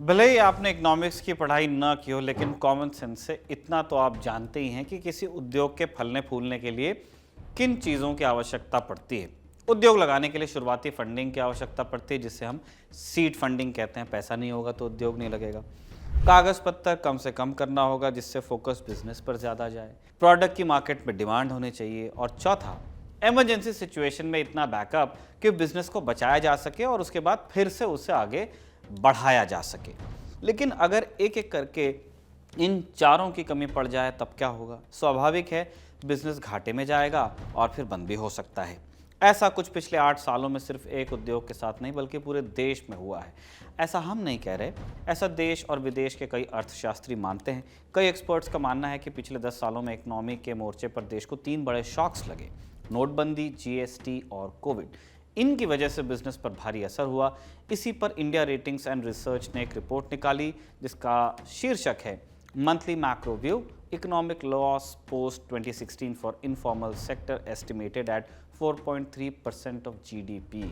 भले ही आपने इकोनॉमिक्स की पढ़ाई न की हो, लेकिन कॉमन सेंस से इतना तो आप जानते ही हैं कि किसी उद्योग के फलने फूलने के लिए किन चीज़ों की आवश्यकता पड़ती है। उद्योग लगाने के लिए शुरुआती फंडिंग की आवश्यकता पड़ती है, जिसे हम सीड फंडिंग कहते हैं। पैसा नहीं होगा तो उद्योग नहीं लगेगा। कागज पत्तर कम से कम करना होगा, जिससे फोकस बिजनेस पर ज़्यादा जाए। प्रोडक्ट की मार्केट में डिमांड होनी चाहिए। और चौथा, इमरजेंसी सिचुएशन में इतना बैकअप कि बिजनेस को बचाया जा सके और उसके बाद फिर से उसे आगे बढ़ाया जा सके। लेकिन अगर एक एक करके इन चारों की कमी पड़ जाए तब क्या होगा? स्वाभाविक है, बिजनेस घाटे में जाएगा और फिर बंद भी हो सकता है। ऐसा कुछ पिछले 8 सालों में सिर्फ एक उद्योग के साथ नहीं बल्कि पूरे देश में हुआ है। ऐसा हम नहीं कह रहे, ऐसा देश और विदेश के कई अर्थशास्त्री मानते हैं। कई एक्सपर्ट्स का मानना है कि पिछले 10 सालों में इकोनॉमी के मोर्चे पर देश को 3 बड़े शॉक्स लगे: नोटबंदी, जीएसटी और कोविड। इनकी वजह से बिजनेस पर भारी असर हुआ। इसी पर इंडिया रेटिंग्स एंड रिसर्च ने एक रिपोर्ट निकाली, जिसका शीर्षक है monthly macro view, economic loss post 2016 for informal sector estimated at 4.3% of GDP.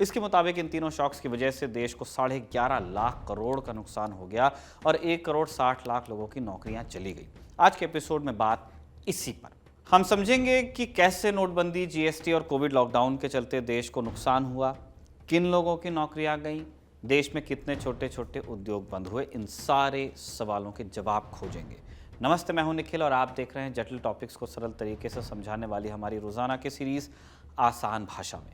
इसके मुताबिक इन तीनों शॉक्स की वजह से देश को 11.5 लाख करोड़ का नुकसान हो गया और 1,60,00,000 लोगों की नौकरियां चली गई। आज के एपिसोड में बात इसी पर हम समझेंगे कि कैसे नोटबंदी, जीएसटी और कोविड लॉकडाउन के चलते देश को नुकसान हुआ, किन लोगों की नौकरियां गईं, देश में कितने छोटे छोटे उद्योग बंद हुए। इन सारे सवालों के जवाब खोजेंगे। नमस्ते, मैं हूं निखिल और आप देख रहे हैं जटिल टॉपिक्स को सरल तरीके से समझाने वाली हमारी रोजाना की सीरीज आसान भाषा में।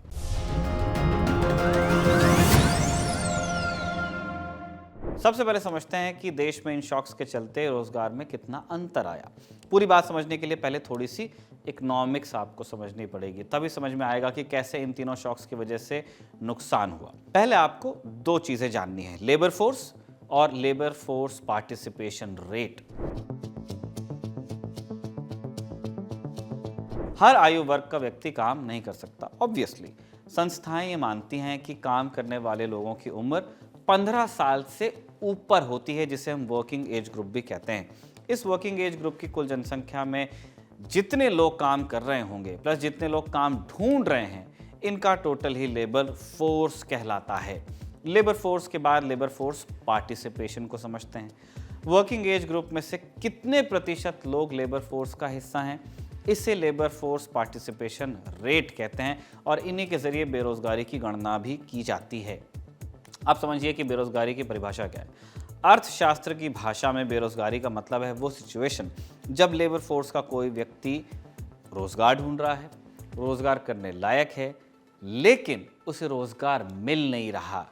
सबसे पहले समझते हैं कि देश में इन शॉक्स के चलते रोजगार में कितना अंतर आया। पूरी बात समझने के लिए पहले थोड़ी सी इकोनॉमिक्स आपको समझनी पड़ेगी, तभी समझ में आएगा कि कैसे इन तीनों शॉक्स की वजह से नुकसान हुआ। पहले आपको 2 चीजें जाननी है: लेबर फोर्स और लेबर फोर्स पार्टिसिपेशन रेट। हर आयु वर्ग का व्यक्ति काम नहीं कर सकता। ऑब्वियसली संस्थाएं ये मानती हैं कि काम करने वाले लोगों की उम्र 15 साल से ऊपर होती है, जिसे हम वर्किंग एज ग्रुप भी कहते हैं। इस वर्किंग एज ग्रुप की कुल जनसंख्या में जितने लोग काम कर रहे होंगे प्लस जितने लोग काम ढूंढ रहे हैं, इनका टोटल ही लेबर फोर्स कहलाता है। लेबर फोर्स के बाद लेबर फोर्स पार्टिसिपेशन को समझते हैं। वर्किंग एज ग्रुप में से कितने प्रतिशत लोग लेबर फोर्स का हिस्सा हैं, इसे लेबर फोर्स पार्टिसिपेशन रेट कहते हैं और इन्हीं के जरिए बेरोजगारी की गणना भी की जाती है। आप समझिए कि बेरोजगारी की परिभाषा क्या है। अर्थशास्त्र की भाषा में बेरोजगारी का मतलब है वो सिचुएशन जब लेबर फोर्स का कोई व्यक्ति रोजगार ढूंढ रहा है, रोजगार करने लायक है, लेकिन उसे रोजगार मिल नहीं रहा।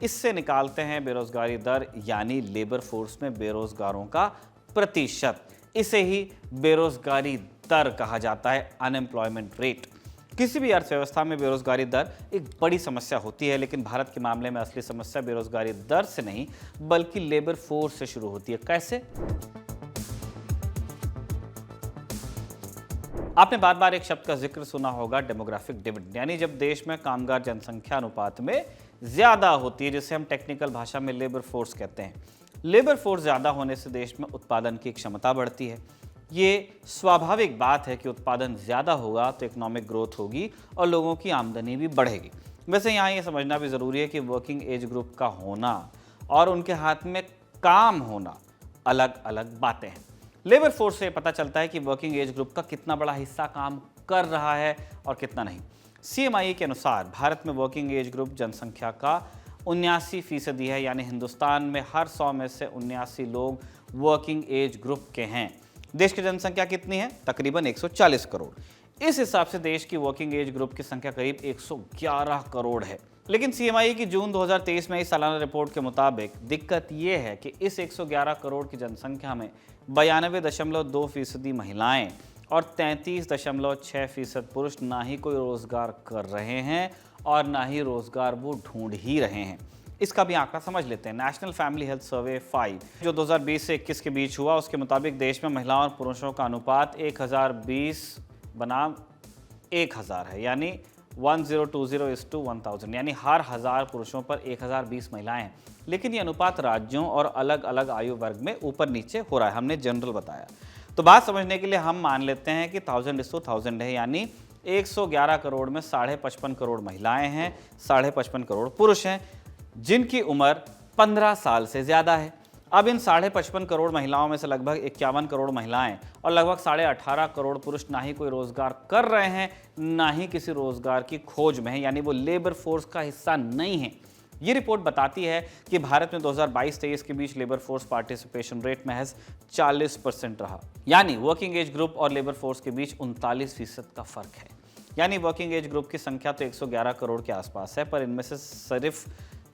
इससे निकालते हैं बेरोजगारी दर, यानी लेबर फोर्स में बेरोजगारों का प्रतिशत। इसे ही बेरोजगारी दर कहा जाता है, अनएम्प्लॉयमेंट रेट। किसी भी अर्थव्यवस्था में बेरोजगारी दर एक बड़ी समस्या होती है, लेकिन भारत के मामले में असली समस्या बेरोजगारी दर से नहीं बल्कि लेबर फोर्स से शुरू होती है। कैसे? आपने बार बार एक शब्द का जिक्र सुना होगा, डेमोग्राफिक डिविडेंड, यानी जब देश में कामगार जनसंख्या अनुपात में ज्यादा होती है, जिसे हम टेक्निकल भाषा में लेबर फोर्स कहते हैं। लेबर फोर्स ज्यादा होने से देश में उत्पादन की क्षमता बढ़ती है। ये स्वाभाविक बात है कि उत्पादन ज़्यादा होगा तो इकोनॉमिक ग्रोथ होगी और लोगों की आमदनी भी बढ़ेगी। वैसे यहाँ ये समझना भी ज़रूरी है कि वर्किंग एज ग्रुप का होना और उनके हाथ में काम होना अलग अलग बातें हैं। लेबर फोर्स से पता चलता है कि वर्किंग एज ग्रुप का कितना बड़ा हिस्सा काम कर रहा है और कितना नहीं। CMI के अनुसार भारत में वर्किंग एज ग्रुप जनसंख्या का 79% है, यानी हिंदुस्तान में हर 100 में से 79 लोग वर्किंग एज ग्रुप के हैं। देश की जनसंख्या कितनी है? तकरीबन 140 करोड़। इस हिसाब से देश की वर्किंग एज ग्रुप की संख्या करीब 111 करोड़ है। लेकिन CMI की जून 2023 में इस सालाना रिपोर्ट के मुताबिक दिक्कत यह है कि इस 111 करोड़ की जनसंख्या में 92.2% महिलाएं और 33.6% पुरुष ना ही कोई रोजगार कर रहे हैं और ना ही रोजगार वो ढूंढ ही रहे हैं। इसका भी आंकड़ा समझ लेते हैं। नेशनल फैमिली हेल्थ सर्वे 5 जो 2020 से 21 के बीच हुआ, उसके मुताबिक देश में महिलाओं और पुरुषों का अनुपात 1020 बनाम 1000 है, यानी 1020:1000, यानी हर 1000 पुरुषों पर 1020 महिलाएं हैं। लेकिन ये अनुपात राज्यों और अलग अलग आयु वर्ग में ऊपर नीचे हो रहा है, हमने जनरल बताया। तो बात समझने के लिए हम मान लेते हैं कि 1000:1000 है, यानी 111 करोड़ में 55.5 करोड़ महिलाएं हैं, 55.5 करोड़ पुरुष हैं, जिनकी उम्र 15 साल से ज़्यादा है। अब इन 55.5 करोड़ महिलाओं में से लगभग 51 करोड़ महिलाएं और लगभग 18.5 करोड़ पुरुष ना ही कोई रोजगार कर रहे हैं, ना ही किसी रोजगार की खोज में है, यानी वो लेबर फोर्स का हिस्सा नहीं है। ये रिपोर्ट बताती है कि भारत में 2022-23 के बीच लेबर फोर्स पार्टिसिपेशन रेट महज 40% रहा, यानी वर्किंग एज ग्रुप और लेबर फोर्स के बीच 39% का फर्क है। यानी वर्किंग एज ग्रुप की संख्या तो 111 करोड़ के आसपास है, पर इनमें से सिर्फ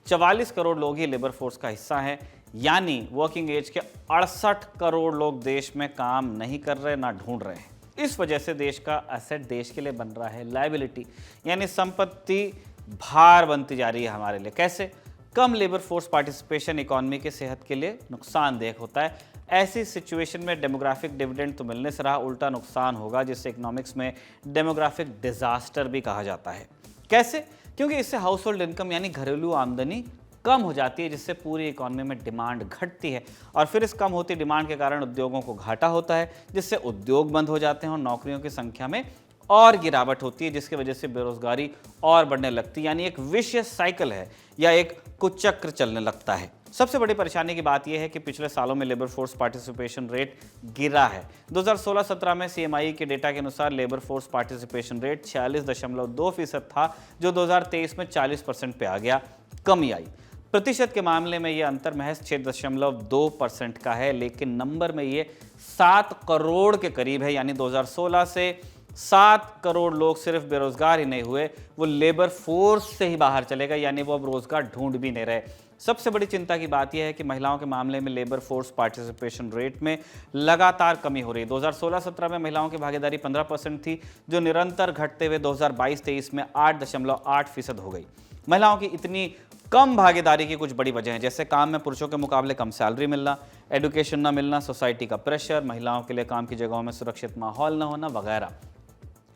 44 करोड़ लोग ही लेबर फोर्स का हिस्सा हैं, यानी वर्किंग एज के 68 करोड़ लोग देश में काम नहीं कर रहे, ना ढूंढ रहे हैं। इस वजह से देश का एसेट देश के लिए बन रहा है लायबिलिटी, यानी संपत्ति भार बनती जा रही है हमारे लिए। कैसे? कम लेबर फोर्स पार्टिसिपेशन इकोनॉमी के सेहत के लिए नुकसानदेह होता है। ऐसी सिचुएशन में डेमोग्राफिक डिविडेंड तो मिलने से रहा, उल्टा नुकसान होगा, जिसे इकोनॉमिक्स में डेमोग्राफिक डिजास्टर भी कहा जाता है। कैसे? क्योंकि इससे हाउस होल्ड इनकम यानी घरेलू आमदनी कम हो जाती है, जिससे पूरी इकोनॉमी में डिमांड घटती है और फिर इस कम होती डिमांड के कारण उद्योगों को घाटा होता है, जिससे उद्योग बंद हो जाते हैं और नौकरियों की संख्या में और गिरावट होती है, जिसकी वजह से बेरोजगारी और बढ़ने लगती है। यानी एक विशियस साइकिल है या एक कुचक्र चलने लगता है। सबसे बड़ी परेशानी की बात यह है कि पिछले सालों में लेबर फोर्स पार्टिसिपेशन रेट गिरा है। 2016-17 में सीएमआई के डेटा के अनुसार लेबर फोर्स पार्टिसिपेशन रेट 46.2% था, जो 2023 में 40% पे आ गया, कमी आई। प्रतिशत के मामले में यह अंतर महज 6.2% का है, लेकिन नंबर में ये 7 करोड़ के करीब है। यानी 2016 से 7 करोड़ लोग सिर्फ बेरोजगार ही नहीं हुए, वो लेबर फोर्स से ही बाहर चले गए, यानी वो अब रोजगार ढूंढ भी नहीं रहे। सबसे बड़ी चिंता की बात यह है कि महिलाओं के मामले में लेबर फोर्स पार्टिसिपेशन रेट में लगातार कमी हो रही है। 2016-17 में महिलाओं की भागीदारी 15% थी, जो निरंतर घटते हुए 2022-23 में 8.8% हो गई। महिलाओं की इतनी कम भागीदारी की कुछ बड़ी वजह है, जैसे काम में पुरुषों के मुकाबले कम सैलरी मिलना, एडुकेशन न मिलना, सोसाइटी का प्रेशर, महिलाओं के लिए काम की जगहों में सुरक्षित माहौल न होना वगैरह।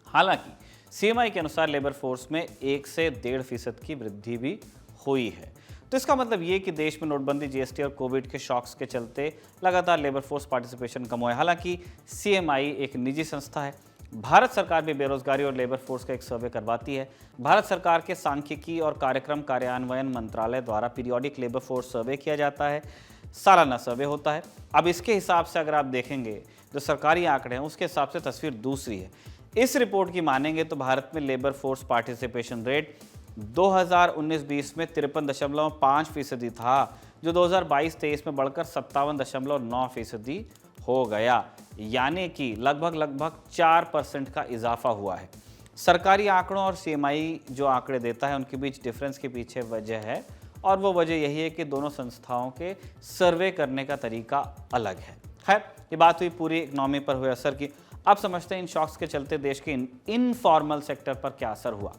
हालांकि सीएमआई के अनुसार लेबर फोर्स में 1 से 1.5% की वृद्धि भी हुई है। तो इसका मतलब ये कि देश में नोटबंदी, जीएसटी और कोविड के शॉक्स के चलते लगातार लेबर फोर्स पार्टिसिपेशन कम हुआ है। हालांकि सीएमआई एक निजी संस्था है। भारत सरकार भी बेरोजगारी और लेबर फोर्स का एक सर्वे करवाती है। भारत सरकार के सांख्यिकी और कार्यक्रम कार्यान्वयन मंत्रालय द्वारा पीरियोडिक लेबर फोर्स सर्वे किया जाता है, सालाना सर्वे होता है। अब इसके हिसाब से अगर आप देखेंगे जो सरकारी आंकड़े हैं, उसके हिसाब से तस्वीर दूसरी है। इस रिपोर्ट की मानेंगे तो भारत में लेबर फोर्स पार्टिसिपेशन रेट 2019-20 में 53.5% था, जो 2022-23 में बढ़कर 57.9% हो गया, यानी कि लगभग 4% का इजाफा हुआ है। सरकारी आंकड़ों और सीएमआई जो आंकड़े देता है, उनके बीच डिफरेंस के पीछे वजह है, और वो वजह यही है कि दोनों संस्थाओं के सर्वे करने का तरीका अलग है। खैर, ये बात हुई पूरी इकोनॉमी पर हुए असर की। अब समझते हैं इन शॉक्स के चलते देश के इनफॉर्मल सेक्टर पर क्या असर हुआ।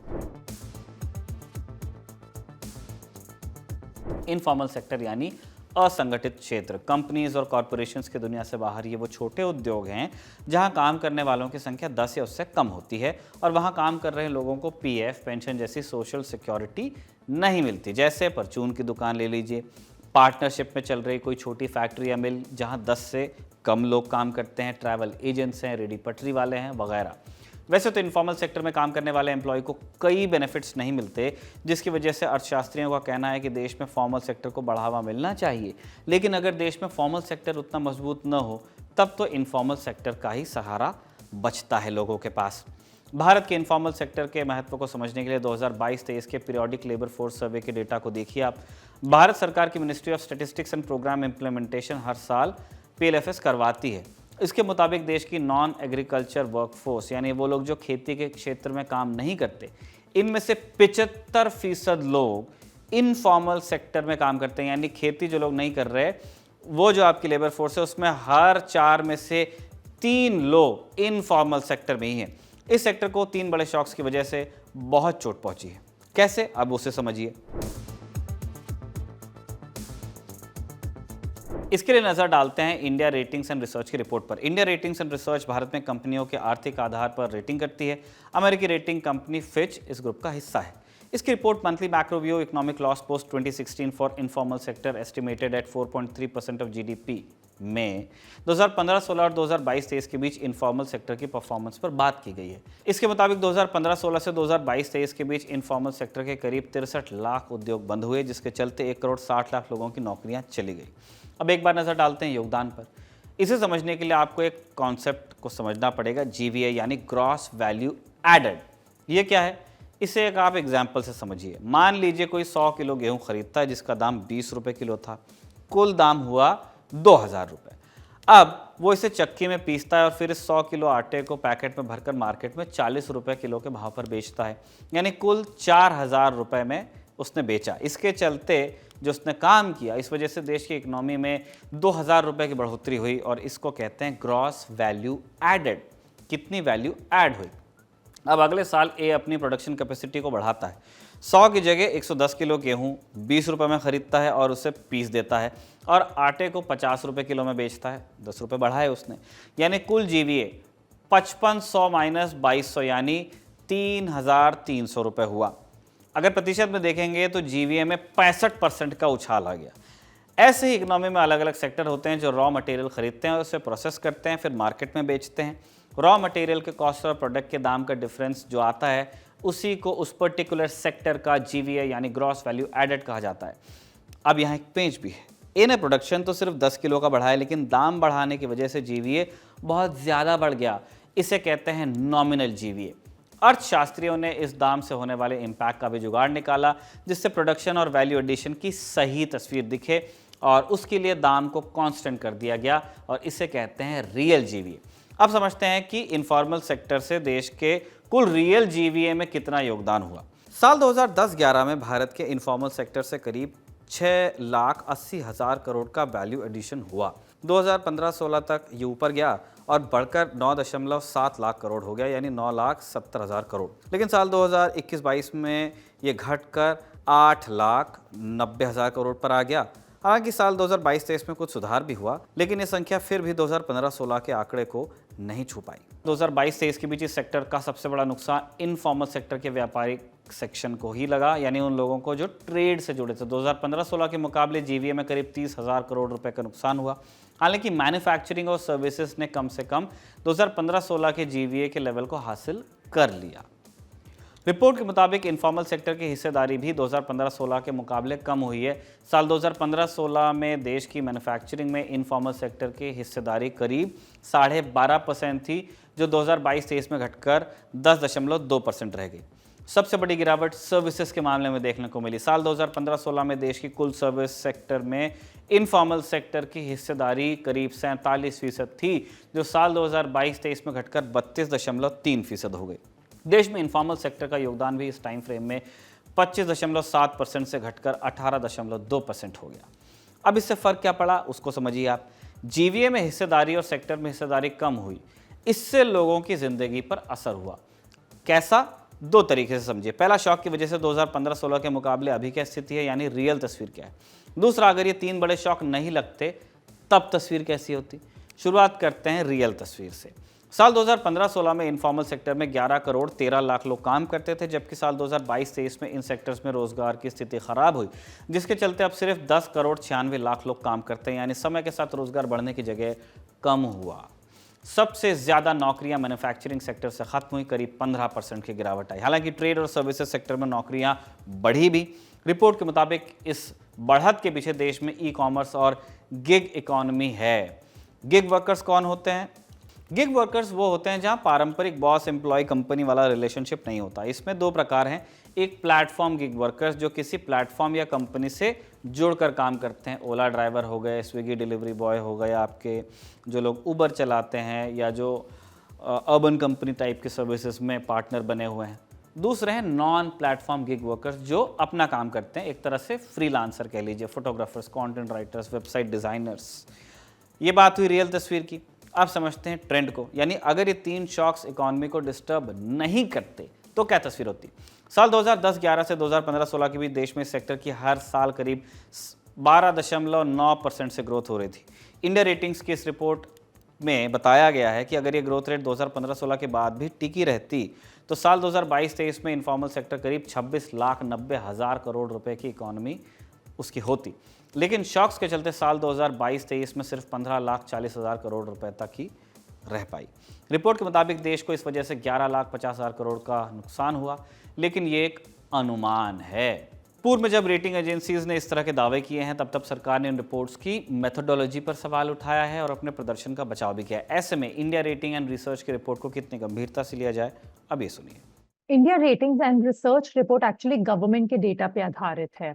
इनफॉर्मल सेक्टर यानी असंगठित क्षेत्र, कंपनीज और कॉरपोरेशंस की दुनिया से बाहर ये वो छोटे उद्योग हैं जहां काम करने वालों की संख्या 10 या उससे कम होती है और वहां काम कर रहे लोगों को पीएफ, पेंशन जैसी सोशल सिक्योरिटी नहीं मिलती। जैसे परचून की दुकान ले लीजिए, पार्टनरशिप में चल रही कोई छोटी फैक्ट्री या मिल जहां 10 से कम लोग काम करते हैं, ट्रैवल एजेंट्स हैं, रेडी पटरी वाले हैं वगैरह। वैसे तो इनफॉर्मल सेक्टर में काम करने वाले एम्प्लॉय को कई बेनिफिट्स नहीं मिलते, जिसकी वजह से अर्थशास्त्रियों का कहना है कि देश में फॉर्मल सेक्टर को बढ़ावा मिलना चाहिए। लेकिन अगर देश में फॉर्मल सेक्टर उतना मजबूत न हो, तब तो इनफॉर्मल सेक्टर का ही सहारा बचता है लोगों के पास। भारत के इनफॉर्मल सेक्टर के महत्व को समझने के लिए 2022-23 के पीरियोडिक लेबर फोर्स सर्वे के डेटा को देखिए आप। भारत सरकार की ministry of statistics and programme implementation हर साल पीएलएफएस करवाती है। इसके मुताबिक देश की नॉन एग्रीकल्चर वर्कफोर्स, यानी वो लोग जो खेती के क्षेत्र में काम नहीं करते, इनमें से 75% लोग इनफॉर्मल सेक्टर में काम करते हैं। यानी खेती जो लोग नहीं कर रहे, वो जो आपकी लेबर फोर्स है, उसमें हर 4 में से 3 लोग इनफॉर्मल सेक्टर में ही हैं। इस सेक्टर को 3 बड़े शॉक्स की वजह से बहुत चोट पहुंची है। कैसे? अब उसे समझिए। इसके लिए नजर डालते हैं इंडिया रेटिंग्स एंड रिसर्च की रिपोर्ट पर। India ratings and research Bharat में कंपनियों के आर्थिक आधार पर रेटिंग करती है। अमेरिकी रेटिंग कंपनी फिच इस ग्रुप का हिस्सा है। इसकी report monthly macro view economic loss post 2016 for informal sector estimated at 4.3% of GDP में 2015-16 और 2022-23 के बीच इनफॉर्मल सेक्टर की परफॉर्मेंस पर बात की गई है। इसके मुताबिक 2015-16 से 2022-23 के बीच इनफॉर्मल सेक्टर के करीब 63 लाख उद्योग बंद हुए, जिसके चलते 1 करोड़ 60 लाख लोगों की नौकरियां चली गई। अब एक बार नजर डालते हैं योगदान पर। इसे समझने के लिए आपको एक कॉन्सेप्ट को समझना पड़ेगा, जीवीए यानी ग्रॉस वैल्यू एडेड। ये क्या है, इसे एक आप एग्जाम्पल से समझिए। मान लीजिए कोई 100 किलो गेहूं खरीदता है जिसका दाम 20 रुपये किलो था, कुल दाम हुआ 2000 रुपये। अब वो इसे चक्की में पीसता है और फिर इस 100 किलो आटे को पैकेट में भरकर मार्केट में 40 रुपये किलो के भाव पर बेचता है, यानी कुल 4000 रुपये में उसने बेचा। इसके चलते जो उसने काम किया, इस वजह से देश की इकोनॉमी में 2000 रुपये की बढ़ोतरी हुई और इसको कहते हैं ग्रॉस वैल्यू एडेड। कितनी वैल्यू ऐड हुई। अब अगले साल ए अपनी प्रोडक्शन कैपेसिटी को बढ़ाता है, 100 की जगह 110 किलो गेहूँ 20 रुपये में ख़रीदता है और उसे पीस देता है और आटे को 50 रुपये किलो में बेचता है, 10 रुपये बढ़ाए उसने, यानी कुल जीवीए 5500 माइनस 2200 यानी 3300 रुपये हुआ। अगर प्रतिशत में देखेंगे तो जीवीए में 65% का उछाल आ गया। ऐसे ही इकोनॉमी में अलग अलग सेक्टर होते हैं जो रॉ मटेरियल खरीदते हैं और उसे प्रोसेस करते हैं, फिर मार्केट में बेचते हैं। रॉ मटेरियल के कॉस्ट और प्रोडक्ट के दाम का डिफरेंस जो आता है उसी को उस पर्टिकुलर सेक्टर का जीवीए यानी ग्रॉस वैल्यू एडेड कहा जाता है। अब यहाँ एक पेंच भी है। ए ने प्रोडक्शन तो सिर्फ 10 किलो का बढ़ाया, लेकिन दाम बढ़ाने की वजह से जीवीए बहुत ज़्यादा बढ़ गया। इसे कहते हैं नॉमिनल जीवीए। अर्थशास्त्रियों ने इस दाम से होने वाले इम्पैक्ट का भी जुगाड़ निकाला, जिससे प्रोडक्शन और वैल्यू एडिशन की सही तस्वीर दिखे और उसके लिए दाम को कांस्टेंट कर दिया गया और इसे कहते हैं रियल जीवीए। अब समझते हैं कि इनफॉर्मल सेक्टर से देश के कुल रियल जीवीए में कितना योगदान हुआ। साल 2010-11 में भारत के इनफॉर्मल सेक्टर से करीब 6,80,000 करोड़ का वैल्यू एडिशन हुआ। 2015-16 तक ये ऊपर गया और बढ़कर 9.7 लाख करोड़ हो गया, यानी 9,70,000 करोड़। लेकिन साल 2021-22 में ये घटकर 8,90,000 करोड़ पर आ गया। हालांकि साल 2022-23 में कुछ सुधार भी हुआ, लेकिन ये संख्या फिर भी 2015-16 के आंकड़े को नहीं छू पाई। 2022-23 के बीच इस सेक्टर का सबसे बड़ा नुकसान इनफॉर्मल सेक्टर के व्यापारिक सेक्शन को ही लगा, यानी उन लोगों को जो ट्रेड से जुड़े थे। 2015-16 के मुकाबले जीवीए में करीब 30,000 करोड़ रुपए का नुकसान हुआ। हालांकि मैन्युफैक्चरिंग और सर्विसेज ने कम से कम 2015-16 के जीवीए के लेवल को हासिल कर लिया। रिपोर्ट के मुताबिक इनफॉर्मल सेक्टर की हिस्सेदारी भी 2015-16 के मुकाबले कम हुई है। साल 2015-16 में देश की मैन्युफैक्चरिंग में इनफॉर्मल सेक्टर की हिस्सेदारी करीब 12.5% थी, जो 2022-23 में घटकर 10.2% रह गई। सबसे बड़ी गिरावट सर्विसेज के मामले में देखने को मिली। साल 2015-16 में देश की कुल सर्विस सेक्टर में इनफॉर्मल सेक्टर की हिस्सेदारी करीब 47% थी, जो साल 2022-23 में घटकर 32.3% हो गई। देश में इनफॉर्मल सेक्टर का योगदान भी इस टाइम फ्रेम में 25.7% से घटकर 18.2% हो गया। अब इससे फ़र्क क्या पड़ा उसको समझिए आप। जीवीए में हिस्सेदारी और सेक्टर में हिस्सेदारी कम हुई, इससे लोगों की ज़िंदगी पर असर हुआ। कैसा? दो तरीके से समझिए। पहला, शॉक की वजह से 2015-16 के मुकाबले अभी क्या स्थिति है, यानी रियल तस्वीर क्या है। दूसरा, अगर ये तीन बड़े शॉक नहीं लगते तब तस्वीर कैसी होती। शुरुआत करते हैं रियल तस्वीर से। साल 2015-16 में इनफॉर्मल सेक्टर में 11 करोड़ 13 लाख लोग काम करते थे, जबकि साल 2022-23 में इन सेक्टर्स में रोजगार की स्थिति खराब हुई, जिसके चलते अब सिर्फ 10 करोड़ 96 लाख लोग काम करते हैं, यानी समय के साथ रोजगार बढ़ने की जगह कम हुआ। सबसे ज़्यादा नौकरियां मैन्युफैक्चरिंग सेक्टर से खत्म हुई, करीब 15% की गिरावट आई। हालांकि ट्रेड और सर्विसेज सेक्टर में नौकरियां बढ़ी भी। रिपोर्ट के मुताबिक इस बढ़त के पीछे देश में ई कॉमर्स और गिग इकॉनमी है। गिग वर्कर्स कौन होते हैं? गिग वर्कर्स वो होते हैं जहां पारंपरिक बॉस एम्प्लॉय कंपनी वाला रिलेशनशिप नहीं होता। इसमें दो प्रकार हैं। एक, प्लेटफॉर्म गिग वर्कर्स जो किसी प्लेटफॉर्म या कंपनी से जुड़कर काम करते हैं। ओला ड्राइवर हो गए, स्विगी डिलीवरी बॉय हो गए, आपके जो लोग उबर चलाते हैं या जो अर्बन कंपनी टाइप के सर्विसेज में पार्टनर बने हुए हैं। दूसरे हैं नॉन प्लेटफॉर्म गिग वर्कर्स जो अपना काम करते हैं, एक तरह से फ्रीलांसर कह लीजिए, photographers, content writers, website designers. ये बात हुई रियल तस्वीर की। आप समझते हैं ट्रेंड को, यानी अगर ये तीन शॉक्स इकॉनमी को डिस्टर्ब नहीं करते तो क्या तस्वीर होती। साल 2010-11 से 2015-16 के बीच देश में इस सेक्टर की हर साल करीब 12.9% से ग्रोथ हो रही थी। इंडिया रेटिंग्स की इस रिपोर्ट में बताया गया है कि अगर ये ग्रोथ रेट 2015-16 के बाद भी टिकी रहती तो साल 2022-23 में इनफॉर्मल सेक्टर करीब 26,90,000 करोड़ रुपए की इकोनॉमी उसकी होती, लेकिन शॉक्स के चलते साल 2022-23 में सिर्फ 15,40,000 करोड़ रुपए तक ही रह पाई। रिपोर्ट के मुताबिक देश को इस वजह से 11,50,000 करोड़ का नुकसान हुआ, लेकिन ये एक अनुमान है। पूर्व में जब रेटिंग एजेंसीज ने इस तरह के दावे किए हैं, तब सरकार ने इन रिपोर्ट्स की मेथोडोलॉजी पर सवाल उठाया है और अपने प्रदर्शन का बचाव भी किया है। ऐसे में इंडिया रेटिंग एंड रिसर्च की रिपोर्ट को कितनी गंभीरता से लिया जाए, अब ये सुनिए। India ratings and research report actually government के डेटा पे आधारित है।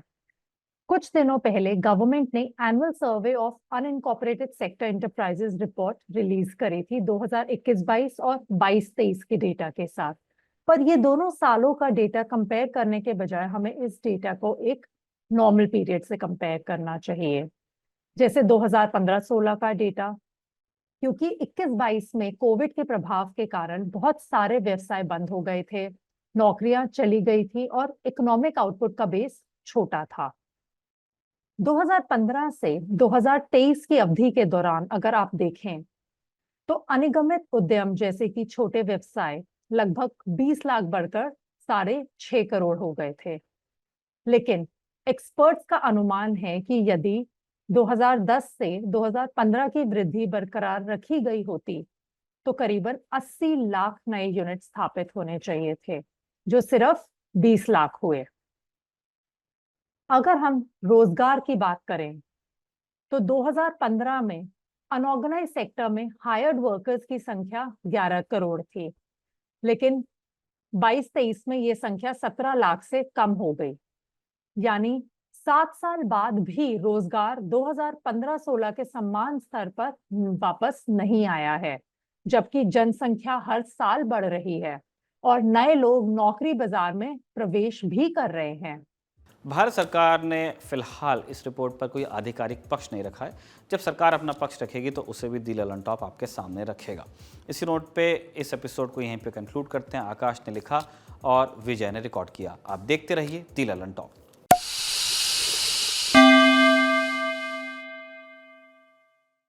कुछ दिनों पहले गवर्नमेंट ने annual survey of unincorporated sector enterprises report release करी थी 2021-22 और 22-23 के डेटा के साथ। पर ये दोनों सालों का डेटा कंपेयर करने के बजाय हमें इस डेटा को एक नॉर्मल पीरियड से कंपेयर करना चाहिए, जैसे 2015-16 का डेटा, क्योंकि 21-22 में कोविड के प्रभाव के कारण बहुत सारे व्यवसाय बंद हो गए थे, नौकरियां चली गई थी और इकोनॉमिक आउटपुट का बेस छोटा था। 2015 से 2023 की अवधि के दौरान अगर आप देखें तो अनिगमित उद्यम जैसे कि छोटे व्यवसाय लगभग 20 लाख बढ़कर 6.5 करोड़ हो गए थे। लेकिन एक्सपर्ट्स का अनुमान है कि यदि 2010 से 2015 की वृद्धि बरकरार रखी गई होती तो करीबन 80 लाख नए यूनिट स्थापित होने चाहिए थे, जो सिर्फ 20 लाख हुए। अगर हम रोजगार की बात करें तो 2015 में अनऑर्गेनाइज सेक्टर में हायर्ड वर्कर्स की संख्या 11 करोड़ थी, लेकिन 22-23 में ये संख्या 17 लाख से कम हो गई। यानी 7 साल बाद भी रोजगार 2015-16 के समान स्तर पर वापस नहीं आया है, जबकि जनसंख्या हर साल बढ़ रही है और नए लोग नौकरी बाजार में प्रवेश भी कर रहे हैं। भारत सरकार ने फिलहाल इस रिपोर्ट पर कोई आधिकारिक पक्ष नहीं रखा है। जब सरकार अपना पक्ष रखेगी तो उसे भी दी ललन टॉप आपके सामने रखेगा। इसी नोट पे इस एपिसोड को यहीं पे कंक्लूड करते हैं। आकाश ने लिखा और विजय ने रिकॉर्ड किया। आप देखते रहिए दी ललन टॉप।